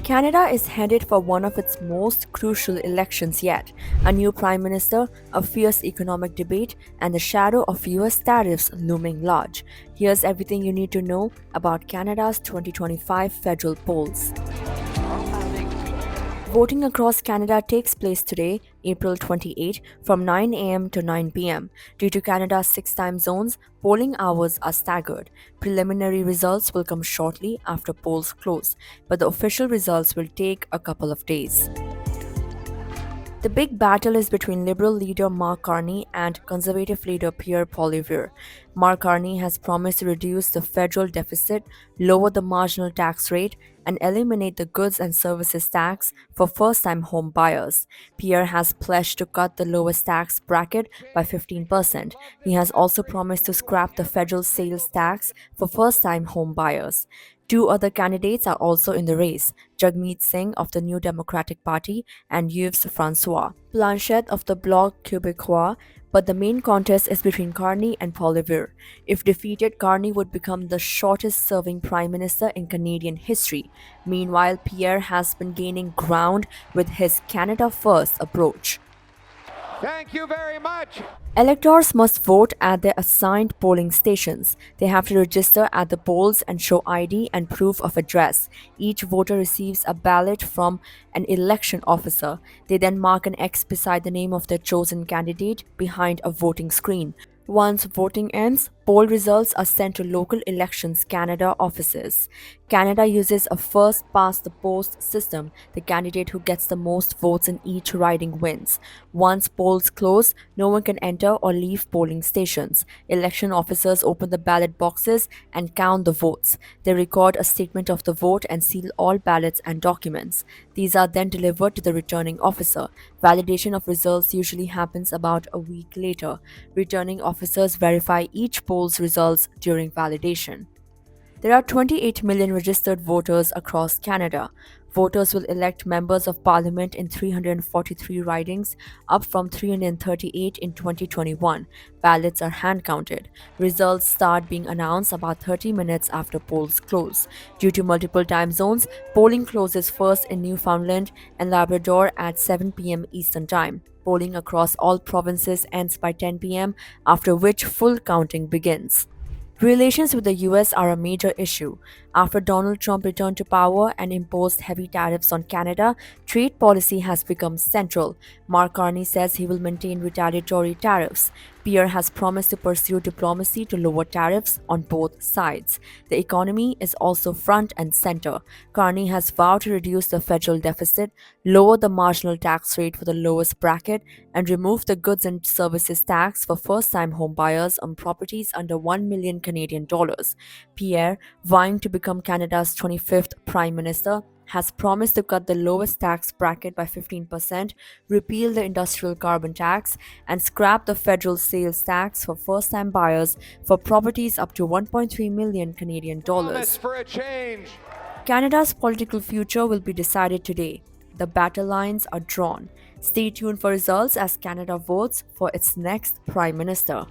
Canada is headed for one of its most crucial elections yet: a new prime minister, a fierce economic debate, and the shadow of US tariffs looming large. Here's everything you need to know about Canada's 2025 federal polls. Voting across Canada takes place today, April 28, from 9 a.m. to 9 p.m. Due to Canada's 6 time zones, polling hours are staggered. Preliminary results will come shortly after polls close, but the official results will take a couple of days. The big battle is between Liberal leader Mark Carney and Conservative leader Pierre Poilievre. Mark Carney has promised to reduce the federal deficit, lower the marginal tax rate, and eliminate the goods and services tax for first-time home buyers. Pierre has pledged to cut the lowest tax bracket by 15%. He has also promised to scrap the federal sales tax for first-time home buyers. Two other candidates are also in the race: Jagmeet Singh of the New Democratic Party and Yves Francois Blanchet of the Bloc Québécois, but the main contest is between Carney and Poilievre. If defeated, Carney would become the shortest-serving prime minister in Canadian history. Meanwhile, Pierre has been gaining ground with his Canada First approach. Thank you very much. Electors must vote at their assigned polling stations. They have to register at the polls and show ID and proof of address. Each voter receives a ballot from an election officer. They then mark an X beside the name of their chosen candidate behind a voting screen. Once voting ends, poll results are sent to local Elections Canada offices. Canada uses a first-past-the-post system. The candidate who gets the most votes in each riding wins. Once polls close, no one can enter or leave polling stations. Election officers open the ballot boxes and count the votes. They record a statement of the vote and seal all ballots and documents. These are then delivered to the returning officer. Validation of results usually happens about a week later. Returning officers verify each poll's results during validation. There are 28 million registered voters across Canada. Voters will elect members of parliament in 343 ridings, up from 338 in 2021. Ballots are hand counted. Results start being announced about 30 minutes after polls close. Due to multiple time zones, polling closes first in Newfoundland and Labrador at 7 p.m. Eastern Time. Polling across all provinces ends by 10 p.m., after which full counting begins. Relations with the US are a major issue. After Donald Trump returned to power and imposed heavy tariffs on Canada, trade policy has become central. Mark Carney says he will maintain retaliatory tariffs. Pierre has promised to pursue diplomacy to lower tariffs on both sides. The economy is also front and center. Carney has vowed to reduce the federal deficit, lower the marginal tax rate for the lowest bracket, and remove the goods and services tax for first-time home buyers on properties under 1 million Canadian dollars. Pierre, vying to become Canada's 25th Prime Minister, has promised to cut the lowest tax bracket by 15%, repeal the industrial carbon tax, and scrap the federal sales tax for first-time buyers for properties up to 1.3 million Canadian dollars. For a change. Canada's political future will be decided today. The battle lines are drawn. Stay tuned for results as Canada votes for its next Prime Minister.